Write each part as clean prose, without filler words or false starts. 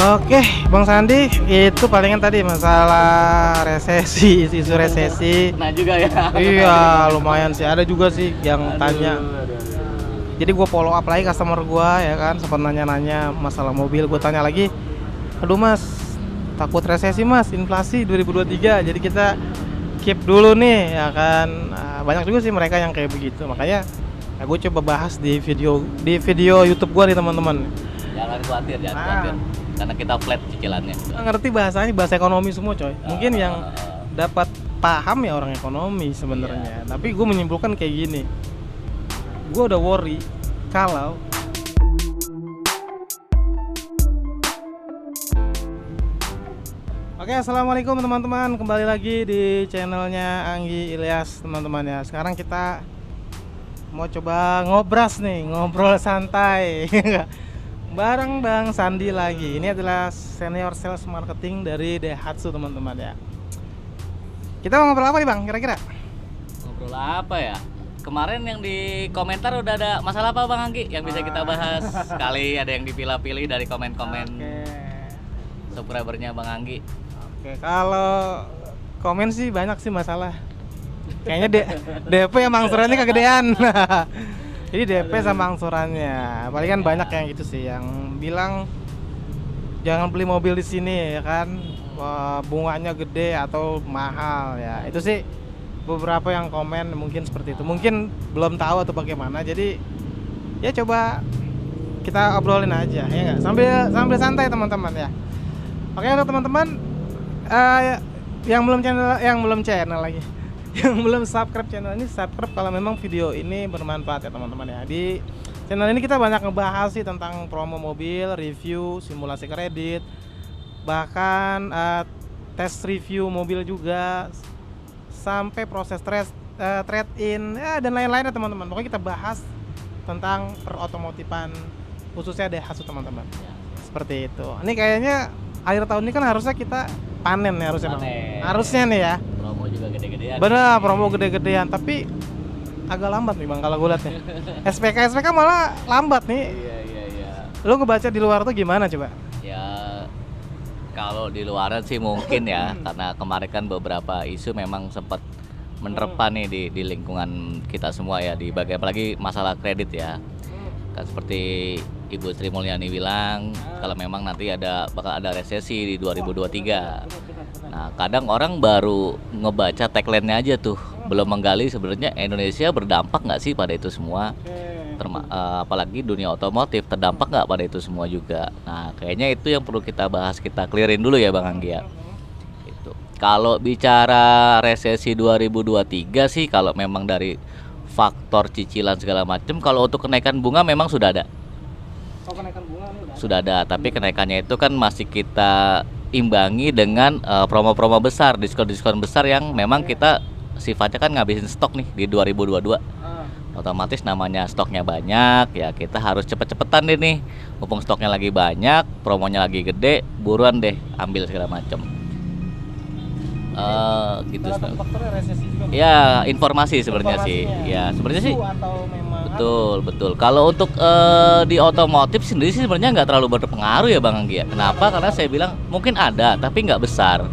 Oke, Bang Sandi, itu palingan tadi masalah resesi, isu resesi. Nah juga ya. Iya, lumayan sih. Ada juga sih yang tanya. Aduh. Jadi gue follow up lagi customer gue ya kan, sempat nanya-nanya masalah mobil. Gue tanya lagi, aduh mas, takut resesi mas, inflasi 2023. Jadi kita keep dulu nih ya kan. Banyak juga sih mereka yang kayak begitu. Makanya gue coba bahas di video YouTube gue nih teman-teman. Jangan khawatir, khawatir. Karena kita flat cicilannya. Ngerti bahasanya, bahasa ekonomi semua coy. Mungkin yang dapat paham ya orang ekonomi sebenarnya. Tapi gue menyimpulkan kayak gini. Gue udah worry kalau Oke, assalamualaikum teman-teman. Kembali lagi di channelnya Anggi Ilyas teman-teman ya. Sekarang kita mau coba ngobras nih, ngobrol santai bareng Bang Sandi lagi. Ini adalah senior sales marketing dari Daihatsu teman-teman ya. Kita mau ngobrol apa nih Bang kira-kira? Ngobrol apa ya? Kemarin yang di komentar udah ada masalah apa Bang Anggi yang bisa kita bahas? Sekali ada yang dipilih-pilih dari komen-komen subscribernya Bang Anggi. Oke, kalau komen sih banyak sih masalah. Kayaknya DP sama angsurannya kegedean. Jadi DP sama angsurannya. Palingan banyak yang gitu sih yang bilang jangan beli mobil di sini ya kan. Bunganya gede atau mahal ya. Itu sih beberapa yang komen mungkin seperti itu. Mungkin belum tahu atau bagaimana. Jadi ya coba kita obrolin aja ya enggak? Sambil santai teman-teman ya. Oke, untuk teman-teman yang belum channel lagi. Yang belum subscribe channel ini, subscribe kalau memang video ini bermanfaat ya teman-teman ya. Di channel ini kita banyak ngebahas sih tentang promo mobil, review, simulasi kredit, bahkan tes review mobil juga, sampai proses trade in ya, dan lain-lainnya teman-teman. Pokoknya kita bahas tentang perotomotifan khususnya Daihatsu teman-teman. Seperti itu. Ini kayaknya akhir tahun ini kan harusnya kita panen ya harusnya. Harusnya nih ya. Promo juga gede-gedean. Bener, promo gede-gedean, tapi agak lambat nih Bang kalau gue lihat nih. SPK malah lambat nih. Iya. Lu ngebaca di luar tuh gimana coba? Ya kalau di luaran sih mungkin ya karena kemarin kan beberapa isu memang sempat menerpa nih di lingkungan kita semua ya, di bagian apalagi masalah kredit ya. Kan seperti Ibu Sri Mulyani bilang kalau memang nanti bakal ada resesi di 2023. Nah, kadang orang baru ngebaca tagline-nya aja tuh, belum menggali sebenarnya Indonesia berdampak nggak sih pada itu semua. Apalagi dunia otomotif terdampak nggak pada itu semua juga. Nah, kayaknya itu yang perlu kita bahas, kita clearin dulu ya Bang Anggi ya. Itu. Kalau bicara resesi 2023 sih, kalau memang dari faktor cicilan segala macam, kalau untuk kenaikan bunga memang sudah ada. Kenaikan bunga sudah ada, tapi kenaikannya itu kan masih kita imbangi dengan promo-promo besar, diskon-diskon besar yang memang kita sifatnya kan ngabisin stok nih di 2022. Otomatis namanya stoknya banyak ya, kita harus cepet-cepetan deh nih. Mumpung stoknya lagi banyak, promonya lagi gede, buruan deh ambil segala macam. Gitu faktornya resesi juga. Ya, informasi sebenarnya sih. Ya, sebenarnya sih. Betul. Kalau untuk di otomotif sendiri sih sebenarnya nggak terlalu berpengaruh ya Bang Anggi ya. Kenapa? Karena saya bilang mungkin ada, tapi nggak besar.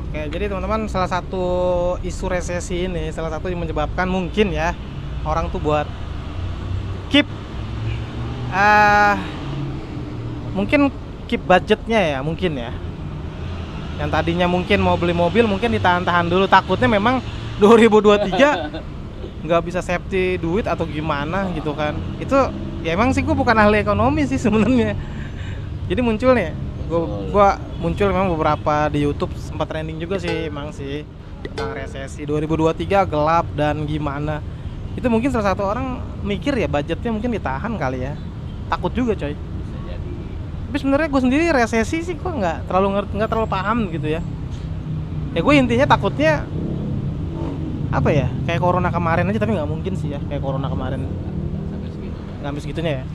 Oke, jadi teman-teman, salah satu isu resesi ini, salah satu yang menyebabkan mungkin ya orang tuh buat keep mungkin keep budgetnya ya, mungkin ya. Yang tadinya mungkin mau beli mobil mungkin ditahan-tahan dulu, takutnya memang 2023 nggak bisa safety duit atau gimana gitu kan. Itu ya emang sih gue bukan ahli ekonomi sih sebenarnya. Jadi muncul nih, gua muncul memang beberapa di YouTube, sempat trending juga sih emang sih tentang resesi 2023 gelap dan gimana. Itu mungkin salah satu orang mikir ya budgetnya mungkin ditahan kali ya. Takut juga coy. Tapi sebenarnya gue sendiri resesi sih gue nggak terlalu paham gitu ya. Ya gue intinya takutnya apa ya, kayak corona kemarin aja, tapi nggak mungkin sih ya kayak corona kemarin nggak sampai segitunya ya.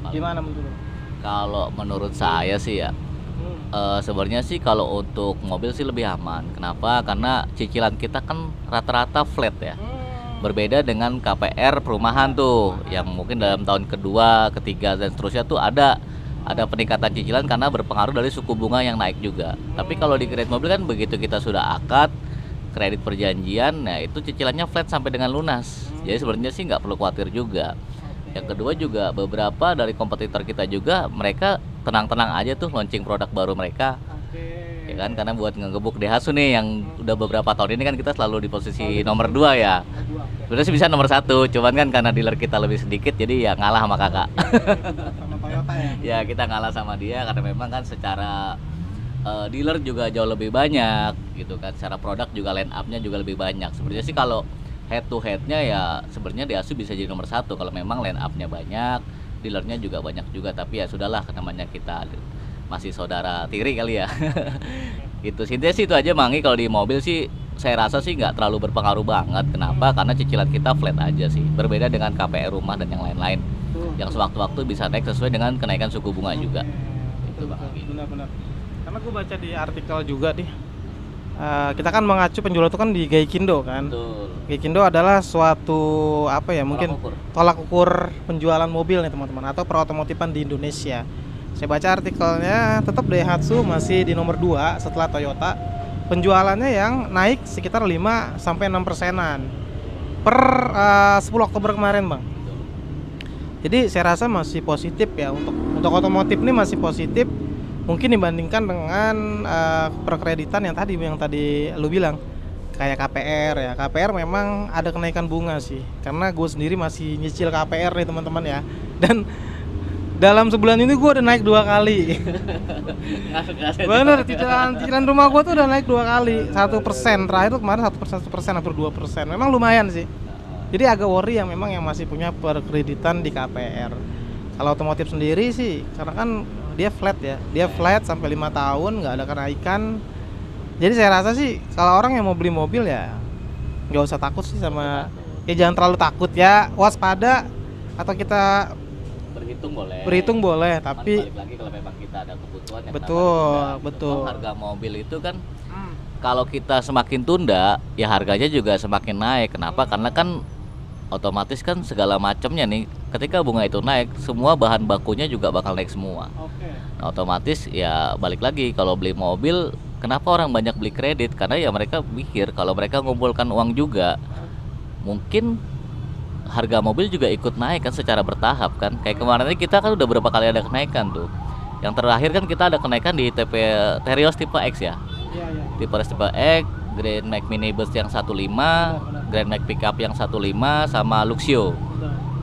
Gimana menurut lo? Kalau menurut saya sih ya sebenarnya sih kalau untuk mobil sih lebih aman. Kenapa? Karena cicilan kita kan rata-rata flat ya. Berbeda dengan KPR perumahan tuh, yang mungkin dalam tahun kedua, ketiga dan seterusnya tuh ada peningkatan cicilan karena berpengaruh dari suku bunga yang naik juga. Tapi kalau di kredit mobil kan begitu kita sudah akad kredit perjanjian, nah itu cicilannya flat sampai dengan lunas. Jadi sebenarnya sih nggak perlu khawatir juga. Yang kedua juga beberapa dari kompetitor kita juga mereka tenang-tenang aja tuh launching produk baru mereka. Ya kan, karena buat ngegebuk Daihatsu nih yang udah beberapa tahun ini kan kita selalu di posisi nomor 2 ya. Sebenarnya sih bisa nomor 1, cuman kan karena dealer kita lebih sedikit jadi ya ngalah sama kakak. Sama Toyota ya. Ya kita ngalah sama dia karena memang kan secara dealer juga jauh lebih banyak gitu kan, secara produk juga line up-nya juga lebih banyak. Sebenarnya sih kalau head to head-nya ya sebenarnya Daihatsu bisa jadi nomor 1 kalau memang line up-nya banyak, dealernya juga banyak juga, tapi ya sudahlah namanya kita masih saudara tiri kali ya. Gitu sih, intinya sih itu aja Mangi. Kalau di mobil sih saya rasa sih nggak terlalu berpengaruh banget. Kenapa? Karena cicilan kita flat aja sih. Berbeda dengan KPR rumah dan yang lain-lain yang sewaktu-waktu bisa naik sesuai dengan kenaikan suku bunga juga. Itu Bang Anggi. Benar-benar. Karena gue baca di artikel juga nih, kita kan mengacu penjual itu kan di Gaikindo kan. Betul. Gaikindo adalah suatu apa ya, mungkin ukur. tolak ukur penjualan mobil nih teman-teman, atau perotomotifan di Indonesia. Saya baca artikelnya tetap Daihatsu masih di nomor 2 setelah Toyota. Penjualannya yang naik sekitar 5 sampai 6%-an per 10 Oktober kemarin, Bang. Jadi saya rasa masih positif ya, untuk otomotif ini masih positif. Mungkin dibandingkan dengan perkreditan yang tadi lu bilang kayak KPR ya. KPR memang ada kenaikan bunga sih, karena gue sendiri masih nyicil KPR nih teman-teman ya. Dan dalam sebulan ini gue udah naik 2 kali. Bener, cicilan rumah gue tuh udah naik 2 kali, 1%. Terakhir tuh kemarin 1%, hampir 2%. Memang lumayan sih. Jadi agak worry yang memang yang masih punya perkreditan di KPR. Kalau otomotif sendiri sih, karena kan dia flat ya, dia flat sampai 5 tahun nggak ada kenaikan. Jadi saya rasa sih kalau orang yang mau beli mobil ya nggak usah takut sih sama, ya jangan terlalu takut ya, waspada atau kita berhitung boleh, tapi balik lagi kalau memang kita ada kebutuhan ya betul. Harga mobil itu kan kalau kita semakin tunda ya harganya juga semakin naik. Kenapa? Karena kan otomatis kan segala macamnya nih, ketika bunga itu naik semua bahan bakunya juga bakal naik semua. Nah, otomatis ya balik lagi kalau beli mobil, kenapa orang banyak beli kredit? Karena ya mereka pikir kalau mereka ngumpulkan uang juga mungkin harga mobil juga ikut naik kan secara bertahap kan. Kayak kemarin ini kita kan udah berapa kali ada kenaikan tuh. Yang terakhir kan kita ada kenaikan di Terios tipe X ya. Terios tipe X, Grand Max Minibus yang 15, Grand Max Pickup yang 15 sama Luxio.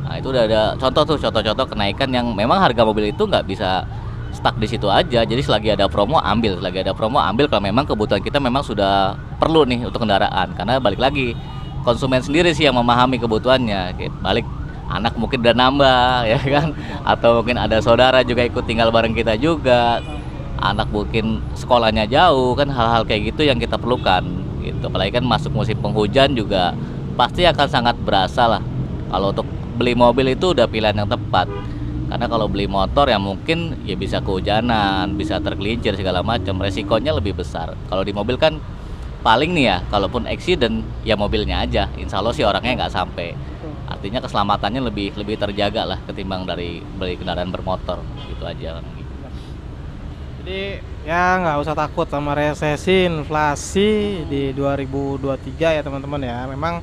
Nah, itu udah ada contoh kenaikan yang memang harga mobil itu nggak bisa stuck di situ aja. Jadi selagi ada promo ambil, kalau memang kebutuhan kita memang sudah perlu nih untuk kendaraan. Karena balik lagi konsumen sendiri sih yang memahami kebutuhannya. Balik anak mungkin udah nambah ya kan, atau mungkin ada saudara juga ikut tinggal bareng kita juga, anak mungkin sekolahnya jauh kan, hal-hal kayak gitu yang kita perlukan gitu. Apalagi kan masuk musim penghujan juga pasti akan sangat berasa lah. Kalau untuk beli mobil itu udah pilihan yang tepat, karena kalau beli motor ya mungkin ya bisa kehujanan, bisa tergelincir segala macam, resikonya lebih besar. Kalau di mobil kan paling nih ya, kalaupun accident ya mobilnya aja, insya Allah sih orangnya nggak sampai. Artinya keselamatannya lebih terjaga lah ketimbang dari beli kendaraan bermotor, gitu aja. Jadi ya nggak usah takut sama resesi, inflasi di 2023 ya teman-teman ya. Memang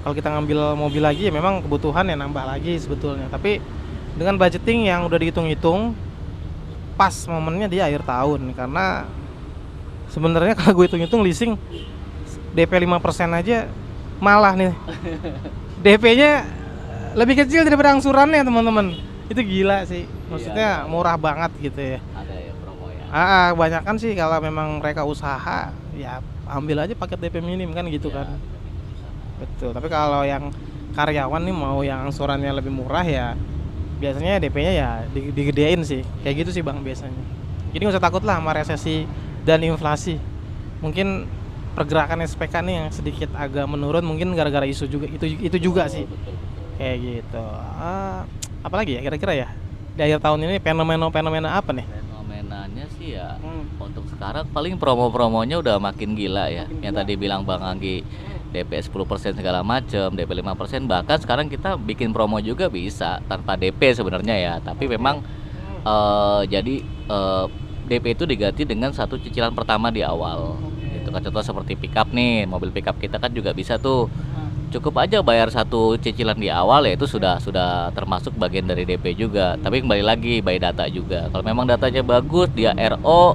kalau kita ngambil mobil lagi ya memang kebutuhan ya nambah lagi sebetulnya. Tapi dengan budgeting yang udah dihitung-hitung, pas momennya di akhir tahun. Karena sebenarnya kalau gue hitung-hitung leasing DP 5% aja malah nih. DP-nya lebih kecil daripada angsurannya teman-teman. Itu gila sih. Maksudnya murah banget gitu ya. Ada ya promo ya. Kebanyakan sih kalau memang mereka usaha ya ambil aja paket DP minim kan gitu kan. Betul. Tapi kalau yang karyawan nih mau yang angsurannya lebih murah ya biasanya DP-nya ya digedein sih. Kayak gitu sih Bang biasanya. Jadi nggak usah takut lah sama resesi dan inflasi. Mungkin pergerakan SPK nih yang sedikit agak menurun mungkin gara-gara isu juga itu juga sih. Betul. Kayak gitu. Apalagi ya kira-kira ya di akhir tahun ini fenomena apa nih? Fenomenanya sih ya untuk sekarang paling promo-promonya udah makin gila ya. Yang tadi bilang Bang Anggi DP 10% segala macam, DP 5%, bahkan sekarang kita bikin promo juga bisa tanpa DP sebenarnya ya. Tapi memang jadi DP itu diganti dengan satu cicilan pertama di awal. Itu kan contoh seperti pickup nih, mobil pickup kita kan juga bisa tuh. Cukup aja bayar satu cicilan di awal ya itu sudah termasuk bagian dari DP juga. Tapi kembali lagi by data juga. Kalau memang datanya bagus, dia RO,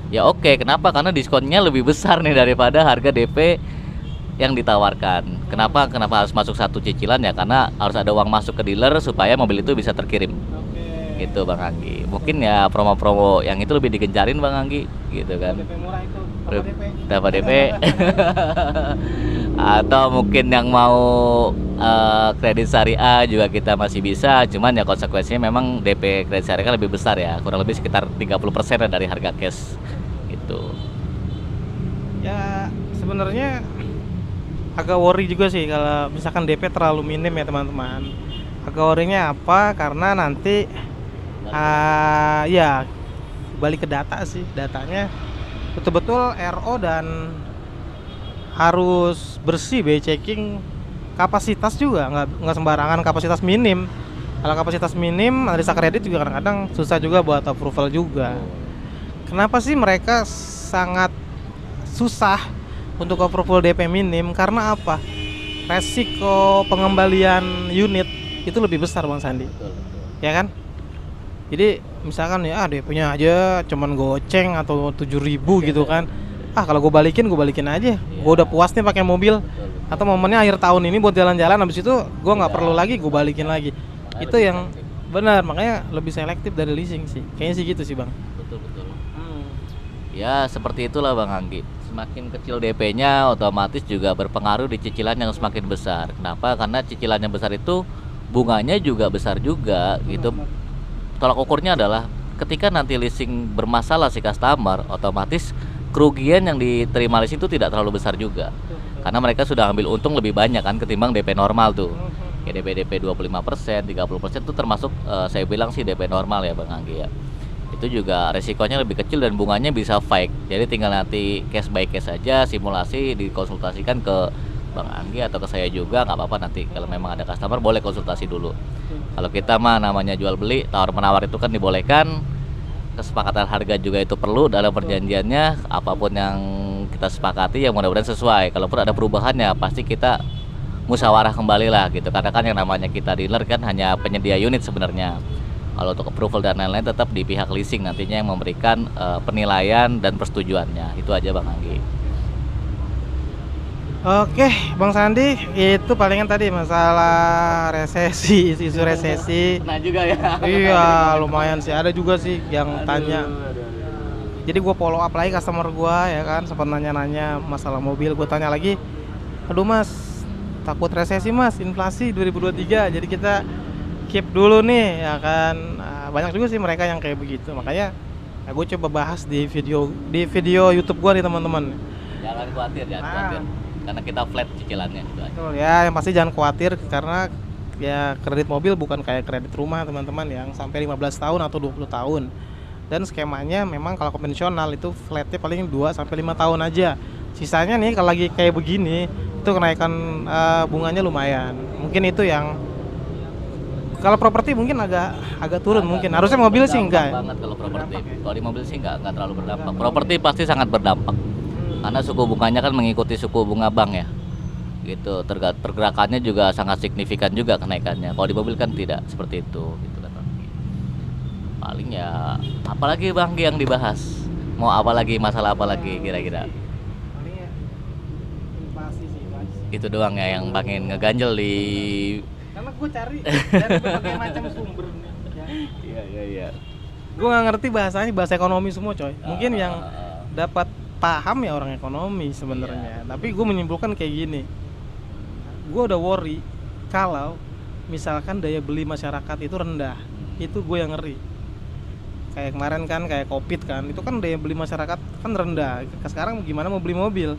ya oke. Kenapa? Karena diskonnya lebih besar nih daripada harga DP yang ditawarkan. Kenapa harus masuk satu cicilan ya? Karena harus ada uang masuk ke dealer supaya mobil itu bisa terkirim. Gitu Bang Anggi. Mungkin ya promo-promo yang itu lebih digencarin Bang Anggi, gitu kan. DP murah itu Dapat DP. Atau mungkin yang mau kredit syariah juga kita masih bisa, cuman ya konsekuensinya memang DP kredit syariah kan lebih besar ya, kurang lebih sekitar 30% dari harga cash gitu. ya. Sebenarnya agak worry juga sih kalau misalkan DP terlalu minim ya teman-teman. Agak worrynya apa? Karena nanti ya balik ke data sih, datanya betul-betul RO dan harus bersih BI checking, kapasitas juga nggak sembarangan, kapasitas minim. Kalau kapasitas minim analisa kredit juga kadang-kadang susah juga buat approval juga. Kenapa sih mereka sangat susah untuk approval DP minim? Karena apa? Resiko pengembalian unit itu lebih besar Bang Sandi, ya kan? Jadi misalkan ya DP-nya aja cuman goceng atau 7.000 gitu kan. Kalau gue balikin aja. Gue udah puas nih pakai mobil. Atau momennya akhir tahun ini buat jalan-jalan, habis itu gue nggak perlu lagi, gue balikin lagi. Itu yang benar, makanya lebih selektif dari leasing sih. Kayaknya sih gitu sih Bang. Betul. Ya seperti itulah Bang Anggi. Semakin kecil DP-nya otomatis juga berpengaruh di cicilan yang semakin besar. Kenapa? Karena cicilan yang besar itu bunganya juga besar juga gitu. Tolak ukurnya adalah ketika nanti leasing bermasalah si customer, otomatis kerugian yang diterima leasing itu tidak terlalu besar juga. Karena mereka sudah ambil untung lebih banyak kan ketimbang DP normal tuh. Ya DP 25%, 30% itu termasuk saya bilang sih DP normal ya Bang Anggi ya. Itu juga resikonya lebih kecil dan bunganya bisa fake. Jadi tinggal nanti case by case saja, simulasi dikonsultasikan ke Bang Anggi atau ke saya juga, nggak apa-apa. Nanti kalau memang ada customer boleh konsultasi dulu. Kalau kita mah namanya jual beli, tawar menawar itu kan dibolehkan. Kesepakatan harga juga itu perlu dalam perjanjiannya. Apapun yang kita sepakati ya mudah-mudahan sesuai. Kalaupun ada perubahan ya pasti kita musyawarah kembali lah gitu. Karena kan yang namanya kita dealer kan hanya penyedia unit sebenarnya. Kalau untuk approval dan lain-lain tetap di pihak leasing nantinya yang memberikan penilaian dan persetujuannya. Itu aja Bang Anggi. Oke, Bang Sandi, itu palingan tadi masalah resesi, isu resesi. Nah juga ya. Iya, lumayan sih. Ada juga sih yang tanya. Jadi gue follow up lagi customer gue ya kan, sempat nanya-nanya masalah mobil. Gue tanya lagi, aduh mas, takut resesi mas, inflasi 2023. Jadi kita keep dulu nih ya kan. Banyak juga sih mereka yang kayak begitu. Makanya gue coba bahas di video YouTube gue nih teman-teman. Jangan khawatir. Karena kita flat cicilannya gitu aja. Betul ya, yang pasti jangan khawatir karena ya kredit mobil bukan kayak kredit rumah teman-teman yang sampai 15 tahun atau 20 tahun. Dan skemanya memang kalau konvensional itu flatnya paling 2 sampai 5 tahun aja. Sisanya nih kalau lagi kayak begini itu kenaikan bunganya lumayan. Mungkin itu yang kalau properti mungkin agak turun mungkin. Harusnya mobil sih enggak. Banget kalau properti. Kalau di mobil sih enggak terlalu berdampak. Properti pasti sangat berdampak. Karena suku bunganya kan mengikuti suku bunga bank ya. Gitu. Pergerakannya juga sangat signifikan juga kenaikannya. Kalau di mobil kan tidak seperti itu gitu kan. Paling ya apalagi Bang yang dibahas. Mau apa lagi, masalah apa lagi kira-kira? Paling ya inflasi sih, Mas. Itu doang ya yang bangin ngeganjel di Karena gue cari dari berbagai macam sumber nih. Ya. Iya. Gue nggak ngerti bahasanya, bahasa ekonomi semua coy. Mungkin yang dapat paham ya orang ekonomi sebenarnya. Tapi gue menyimpulkan kayak gini. Gue udah worry kalau misalkan daya beli masyarakat itu rendah. Itu gue yang ngeri. Kayak kemarin kan kayak Covid kan, itu kan daya beli masyarakat kan rendah. Sekarang gimana mau beli mobil?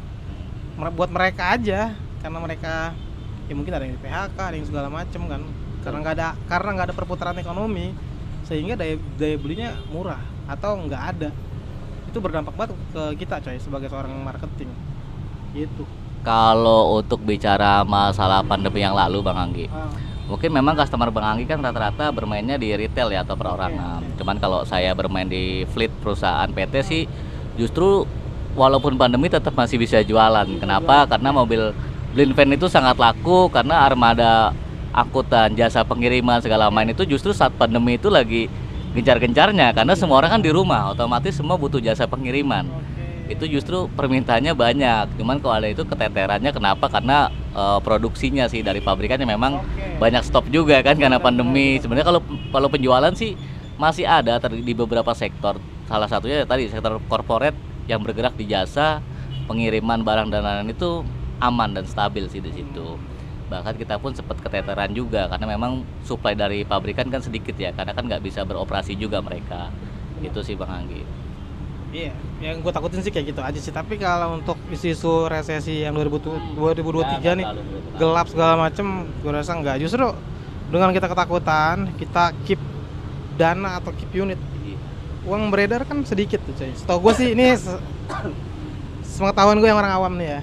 Buat mereka aja, karena mereka ya mungkin ada yang di PHK, ada yang segala macem kan. Karena nggak ada perputaran ekonomi, sehingga daya belinya murah atau nggak ada. Itu berdampak banget ke kita coy sebagai seorang marketing. Gitu. Kalau untuk bicara masalah pandemi yang lalu Bang Anggi, mungkin memang customer Bang Anggi kan rata-rata bermainnya di retail ya atau perorangan. Cuman kalau saya bermain di fleet perusahaan PT sih justru walaupun pandemi tetap masih bisa jualan. Kenapa? Karena mobil blind van itu sangat laku karena armada angkutan, jasa pengiriman segala macam itu justru saat pandemi itu lagi gencar-gencarnya karena semua orang kan di rumah, otomatis semua butuh jasa pengiriman. Itu justru permintaannya banyak. Cuman kalau ada itu keteterannya kenapa? Karena produksinya sih dari pabrikannya memang banyak stop juga kan karena pandemi. Sebenarnya kalau penjualan sih masih ada di beberapa sektor. Salah satunya tadi sektor corporate yang bergerak di jasa pengiriman barang dan lain-lain itu aman dan stabil sih di situ. Bahkan kita pun sempat keteteran juga karena memang supply dari pabrikan kan sedikit ya, karena kan nggak bisa beroperasi juga mereka. Itu sih Bang Anggi. Iya, yang gue takutin sih kayak gitu aja sih. Tapi kalau untuk isu-isu resesi yang 2023 nih gelap segala macem, gue rasa enggak. Justru dengan kita ketakutan, kita keep dana atau keep unit, uang beredar kan sedikit tuh coy. Setahu gue sih ini sepengetahuan gue yang orang awam nih ya.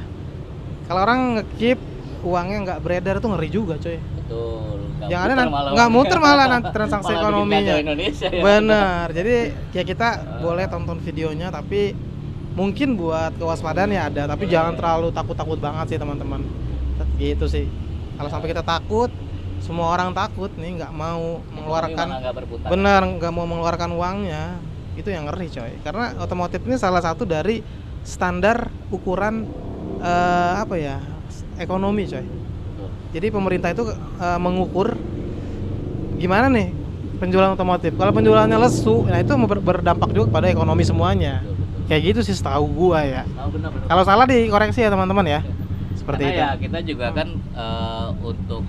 Kalau orang nge-keep uangnya nggak beredar tuh ngeri juga coy. Betul. Yang ada nggak muter malah nanti transaksi ekonominya. Indonesia, ya. Bener. Jadi ya kita boleh tonton videonya, tapi mungkin buat kewaspadaan ya ada, tapi jangan terlalu takut-takut banget sih teman-teman. Gitu sih. Kalau sampai kita takut, semua orang takut nih nggak mau mengeluarkan, bener nggak mau mengeluarkan uangnya, itu yang ngeri coy. Karena otomotif ini salah satu dari standar ukuran apa ya, ekonomi coy. Jadi pemerintah itu mengukur gimana nih penjualan otomotif. Kalau penjualannya lesu, nah itu berdampak juga pada ekonomi semuanya. Kayak gitu sih setahu gua ya. Kalau salah dikoreksi ya teman-teman ya. Seperti karena itu. Ya kita juga kan untuk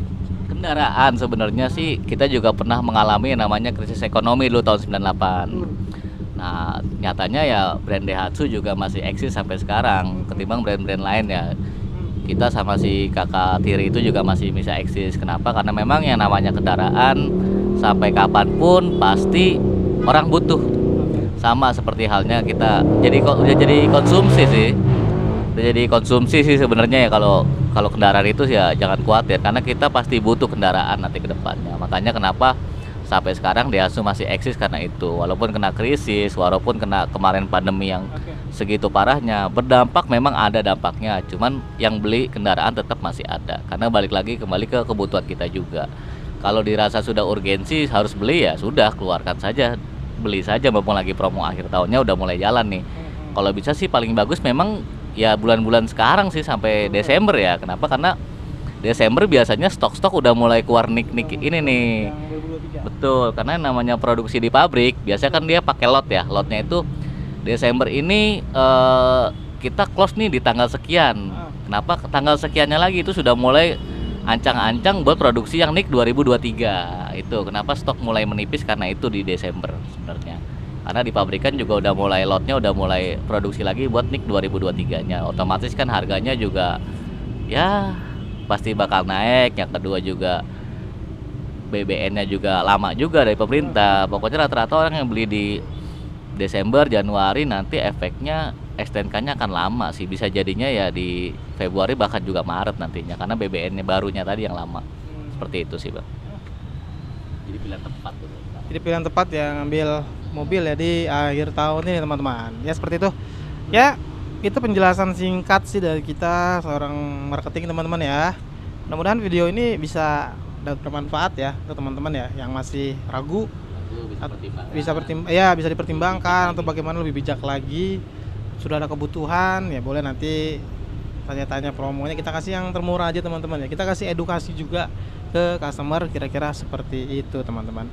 kendaraan sebenarnya sih kita juga pernah mengalami yang namanya krisis ekonomi dulu tahun 98. Nah, nyatanya ya brand Daihatsu juga masih eksis sampai sekarang ketimbang brand-brand lain ya. Kita sama si kakak tiri itu juga masih bisa eksis. Kenapa? Karena memang yang namanya kendaraan sampai kapanpun pasti orang butuh. Sama seperti halnya kita udah jadi konsumsi sih. Udah jadi konsumsi sih sebenarnya ya kalau kendaraan itu ya jangan khawatir karena kita pasti butuh kendaraan nanti ke depannya. Makanya kenapa sampai sekarang Daihatsu masih eksis karena itu. Walaupun kena krisis, walaupun kena kemarin pandemi yang segitu parahnya, berdampak memang ada dampaknya. Cuman yang beli kendaraan tetap masih ada. Karena balik lagi kembali ke kebutuhan kita juga. Kalau dirasa sudah urgensi harus beli ya sudah keluarkan saja. Beli saja mumpung lagi promo akhir tahunnya udah mulai jalan nih. Kalau bisa sih paling bagus memang ya bulan-bulan sekarang sih sampai Desember ya. Kenapa? Karena Desember biasanya stok-stok udah mulai keluar nik-nik ini nih. Betul, karena namanya produksi di pabrik biasanya kan dia pakai lot ya. Lotnya itu Desember ini kita close nih di tanggal sekian. Kenapa tanggal sekiannya lagi itu sudah mulai ancang-ancang buat produksi yang nik 2023. Itu kenapa stok mulai menipis karena itu di Desember sebenarnya. Karena di pabrikan juga udah mulai lotnya udah mulai produksi lagi buat nik 2023-nya. Otomatis kan harganya juga ya pasti bakal naik. Yang kedua juga BBN-nya juga lama juga dari pemerintah. Pokoknya rata-rata orang yang beli di Desember, Januari nanti efeknya STNK-nya akan lama sih. Bisa jadinya ya di Februari bahkan juga Maret nantinya karena BBN-nya barunya tadi yang lama. Seperti itu sih, Bang. Jadi pilihan tepat tuh. Jadi pilihan tepat ya ngambil mobil ya di akhir tahun ini teman-teman. Ya seperti itu. Ya, itu penjelasan singkat sih dari kita seorang marketing teman-teman ya. Mudah-mudahan video ini bisa bermanfaat ya untuk teman-teman ya yang masih ragu, bisa dipertimbangkan atau bagaimana lebih bijak lagi. Sudah ada kebutuhan ya boleh nanti tanya-tanya promonya, kita kasih yang termurah aja teman-teman ya. Kita kasih edukasi juga ke customer kira-kira seperti itu teman-teman.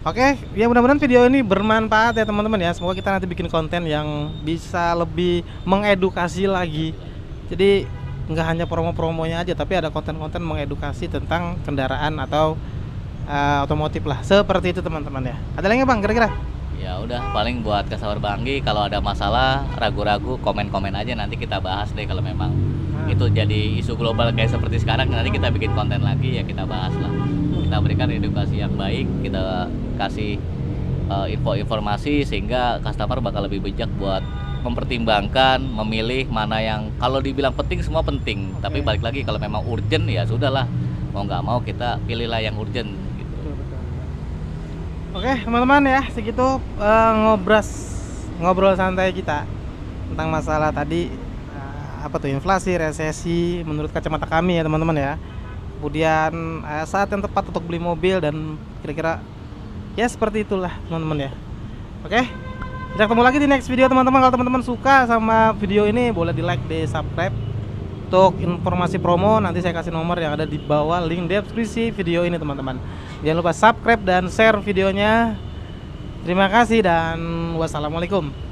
Oke, ya mudah-mudahan video ini bermanfaat ya teman-teman ya. Semoga kita nanti bikin konten yang bisa lebih mengedukasi lagi. Jadi nggak hanya promo-promonya aja, tapi ada konten-konten mengedukasi tentang kendaraan atau otomotif lah. Seperti itu teman-teman ya. Ada lagi Bang kira-kira? Ya udah paling buat customer Banggi kalau ada masalah ragu-ragu komen-komen aja nanti kita bahas deh kalau memang itu jadi isu global kayak seperti sekarang nanti kita bikin konten lagi ya kita bahas lah. Kita berikan edukasi yang baik, kita kasih info-informasi sehingga customer bakal lebih bijak buat mempertimbangkan, memilih mana yang kalau dibilang penting semua penting, tapi Oke. balik lagi kalau memang urgent ya sudahlah, mau nggak mau kita pilihlah yang urgent gitu. Betul, betul. Oke, teman-teman ya, segitu ngobrol santai kita tentang masalah tadi apa tuh inflasi, resesi menurut kacamata kami ya teman-teman ya. Kemudian saat yang tepat untuk beli mobil dan kira-kira ya seperti itulah teman-teman ya. Oke. Kita ketemu lagi di next video teman-teman. Kalau teman-teman suka sama video ini boleh di like, di subscribe. Untuk informasi promo nanti saya kasih nomor yang ada di bawah link deskripsi video ini teman-teman. Jangan lupa subscribe dan share videonya. Terima kasih dan wassalamualaikum.